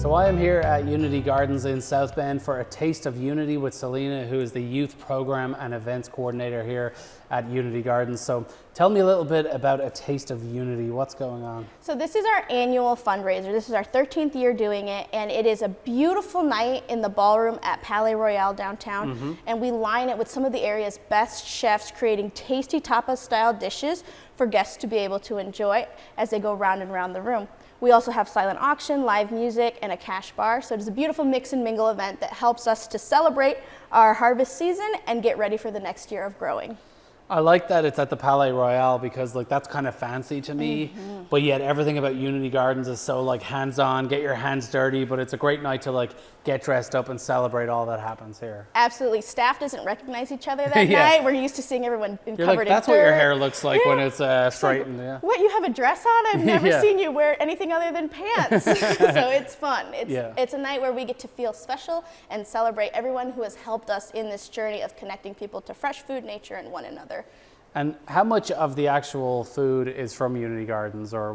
So I am here at Unity Gardens in South Bend for a Taste of Unity with Selena, who is the Youth Program and Events Coordinator here at Unity Gardens. So tell me a little bit about a Taste of Unity. What's going on? So this is our annual fundraiser. This is our 13th year doing it, and it is a beautiful night in the ballroom at Palais Royale downtown. And we line it with some of the area's best chefs creating tasty tapas-style dishes for guests to be able to enjoy as they go round and round the room. We also have silent auction, live music, and a cash bar. So it is a beautiful mix and mingle event that helps us to celebrate our harvest season and get ready for the next year of growing. I like that it's at the Palais Royale because that's kind of fancy to me, but yet everything about Unity Gardens is so hands-on, get your hands dirty, but it's a great night to get dressed up and celebrate all that happens here. Absolutely. Staff doesn't recognize each other that night. We're used to seeing everyone covered in dirt. That's what your hair looks like when it's straightened. What, you have a dress on? I've never seen you wear anything other than pants. So it's fun. It's a night where we get to feel special and celebrate everyone who has helped us in this journey of connecting people to fresh food, nature, and one another. And how much of the actual food is from Unity Gardens, or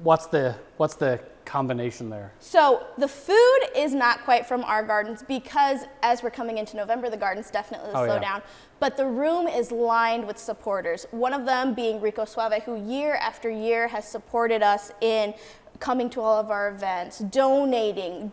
what's the combination there? So the food is not quite from our gardens because as we're coming into November, the gardens definitely slow down. But the room is lined with supporters. One of them being Rico Suave, who year after year has supported us in coming to all of our events, donating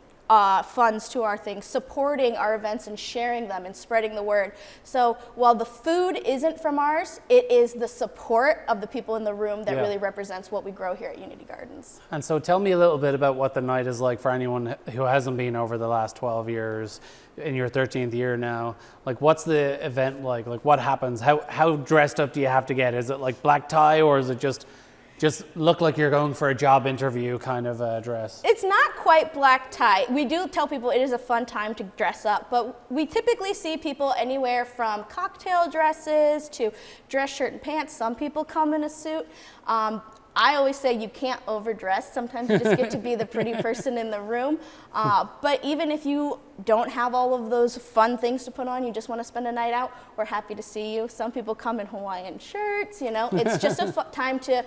funds to our things, supporting our events and sharing them and spreading the word. So while the food isn't from ours, it is the support of the people in the room that really represents what we grow here at Unity Gardens. And so tell me a little bit about what the night is like for anyone who hasn't been over the last 12 years, in your 13th year now. What's the event like? What happens? How dressed up do you have to get? Is it black tie, or is it just look like you're going for a job interview kind of dress? It's not quite black tie. We do tell people it is a fun time to dress up, but we typically see people anywhere from cocktail dresses to dress shirt and pants. Some people come in a suit. I always say you can't overdress. Sometimes you just get to be the pretty person in the room. But even if you don't have all of those fun things to put on, you just want to spend a night out, we're happy to see you. Some people come in Hawaiian shirts, It's just a time to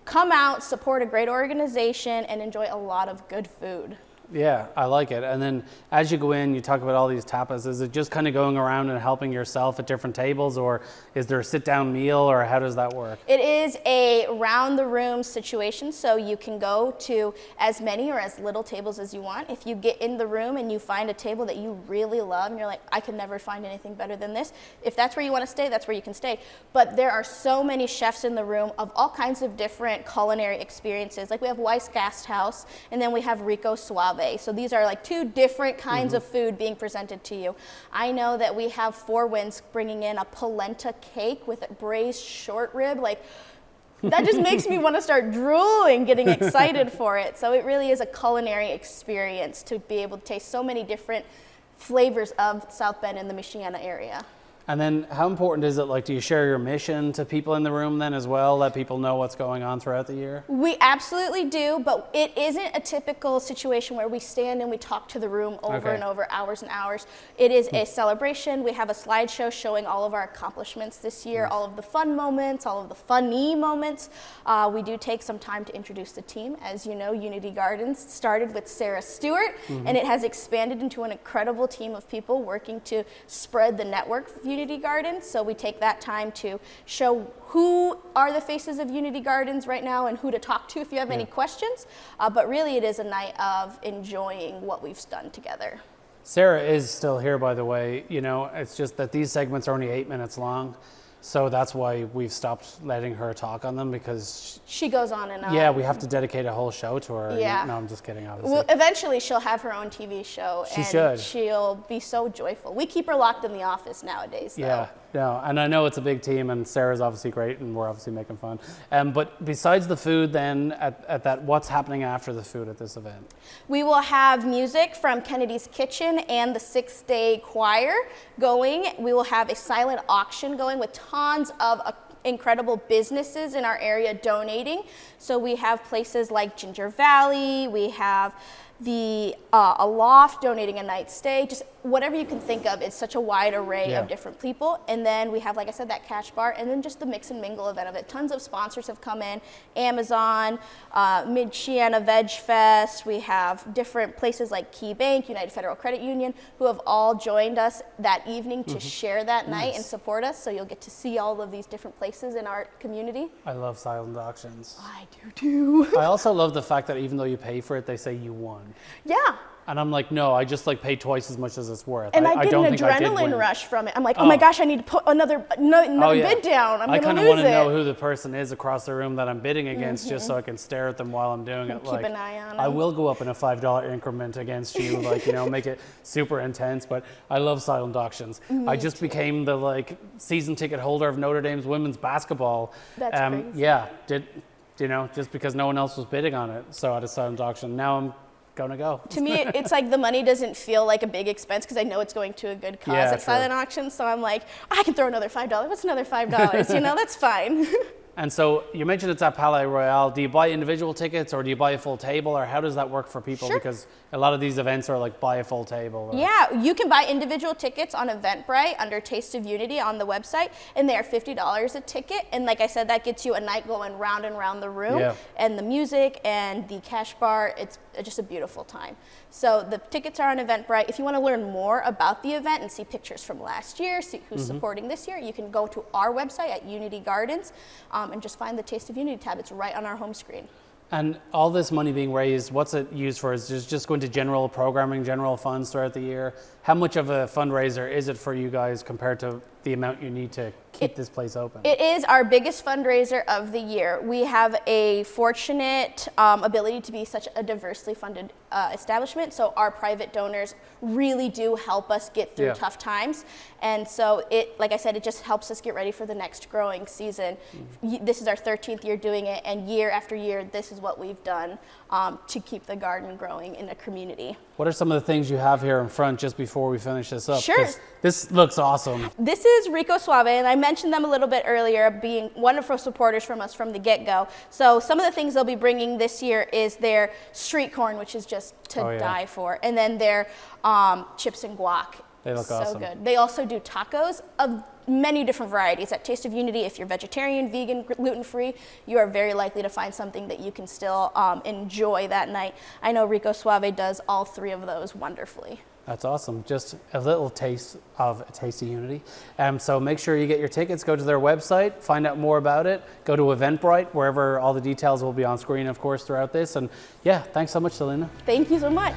come out, support a great organization, and enjoy a lot of good food. Yeah, I like it. And then as you go in, you talk about all these tapas. Is it just kind of going around and helping yourself at different tables, or is there a sit-down meal, or how does that work? It is a round-the-room situation, so you can go to as many or as little tables as you want. If you get in the room and you find a table that you really love and you're like, I could never find anything better than this, if that's where you want to stay, that's where you can stay. But there are so many chefs in the room of all kinds of different culinary experiences. We have Weiss Gasthaus, and then we have Rico Suave. So these are two different kinds of food being presented to you. I know that we have Four Winds bringing in a polenta cake with a braised short rib. That just makes me want to start drooling, getting excited for it. So it really is a culinary experience to be able to taste so many different flavors of South Bend and the Michiana area. And then how important is it, do you share your mission to people in the room then as well, let people know what's going on throughout the year? We absolutely do, but it isn't a typical situation where we stand and we talk to the room over and over, hours and hours. It is a celebration. We have a slideshow showing all of our accomplishments this year, all of the fun moments, all of the funny moments. We do take some time to introduce the team. As you know, Unity Gardens started with Sarah Stewart, and it has expanded into an incredible team of people working to spread the network of Unity Gardens. So we take that time to show who are the faces of Unity Gardens right now and who to talk to if you have any questions. But really it is a night of enjoying what we've done together. Sarah is still here, by the way. It's just that these segments are only 8 minutes long. So that's why we've stopped letting her talk on them, because she goes on and on. Yeah, we have to dedicate a whole show to her. Yeah. No, I'm just kidding, obviously. Well, eventually she'll have her own TV show. She should. She'll be so joyful. We keep her locked in the office nowadays, though. Yeah, no, and I know it's a big team, and Sarah's obviously great, and we're obviously making fun. But besides the food then, at that, what's happening after the food at this event? We will have music from Kennedy's Kitchen and the 6th Day Choir going. We will have a silent auction going with tons of incredible businesses in our area donating. So we have places like Ginger Valley, we have the Aloft donating a night stay, just whatever you can think of. It's such a wide array Yeah. of different people. And then we have, like I said, that cash bar, and then just the mix and mingle event of it. Tons of sponsors have come in, Amazon, Michiana Veg Fest. We have different places like Key Bank, United Federal Credit Union, who have all joined us that evening to share that night and support us. So you'll get to see all of these different places in our community. I love silent auctions. I do too. I also love the fact that even though you pay for it, they say you won. Yeah. And I'm like, no, I just like pay twice as much as it's worth. And I get don't an think I did adrenaline win. rush from it. I'm like, oh my gosh, I need to put another bid down. I'm I going kind to of lose want to know it. who the person is across the room that I'm bidding against, just so I can stare at them while I'm doing it. Keep Like, an eye on I them. will go up in a $5 increment against you, like, you know, make it super intense. But I love silent auctions. I just became the like season ticket holder of Notre Dame's women's basketball. That's crazy. Yeah, you know, just because no one else was bidding on it. So at a silent auction, now I'm gonna go. To me, it's like the money doesn't feel like a big expense because I know it's going to a good cause Yeah, at true. silent auction. So I'm like, I can throw another $5. What's another $5? You know, that's fine. And so you mentioned it's at Palais Royale. Do you buy individual tickets or do you buy a full table, or how does that work for people? Sure. Because a lot of these events are like buy a full table. Or, Yeah, you can buy individual tickets on Eventbrite under Taste of Unity on the website, and they are $50 a ticket. And like I said, that gets you a night going round and round the room, Yeah. and the music and the cash bar. It's just a beautiful time. So the tickets are on Eventbrite. If you want to learn more about the event and see pictures from last year, see who's supporting this year, you can go to our website at Unity Gardens and just find the Taste of Unity tab. It's right on our home screen. And all this money being raised, what's it used for? Is it just going to general programming, general funds throughout the year? How much of a fundraiser is it for you guys compared to the amount you need to keep this place open? It is our biggest fundraiser of the year. We have a fortunate ability to be such a diversely funded establishment, so our private donors really do help us get through Yeah. tough times. And so it, like I said, it just helps us get ready for the next growing season. This is our 13th year doing it, and year after year, this is what we've done to keep the garden growing in a community. What are some of the things you have here in front just before we finish this up? Sure. 'Cause this looks awesome. This is Rico Suave, and I mentioned them a little bit earlier, being wonderful supporters from us from the get-go. So some of the things they'll be bringing this year is their street corn, which is just to Oh, yeah. die for, and then their chips and guac. They look so awesome. good. They also do tacos of many different varieties. At Taste of Unity, if you're vegetarian, vegan, gluten-free, you are very likely to find something that you can still enjoy that night. I know Rico Suave does all three of those wonderfully. That's awesome. Just a little taste of Taste of Unity. So make sure you get your tickets, go to their website, find out more about it, go to Eventbrite, wherever all the details will be on screen, of course, throughout this. And yeah, thanks so much, Selena. Thank you so much.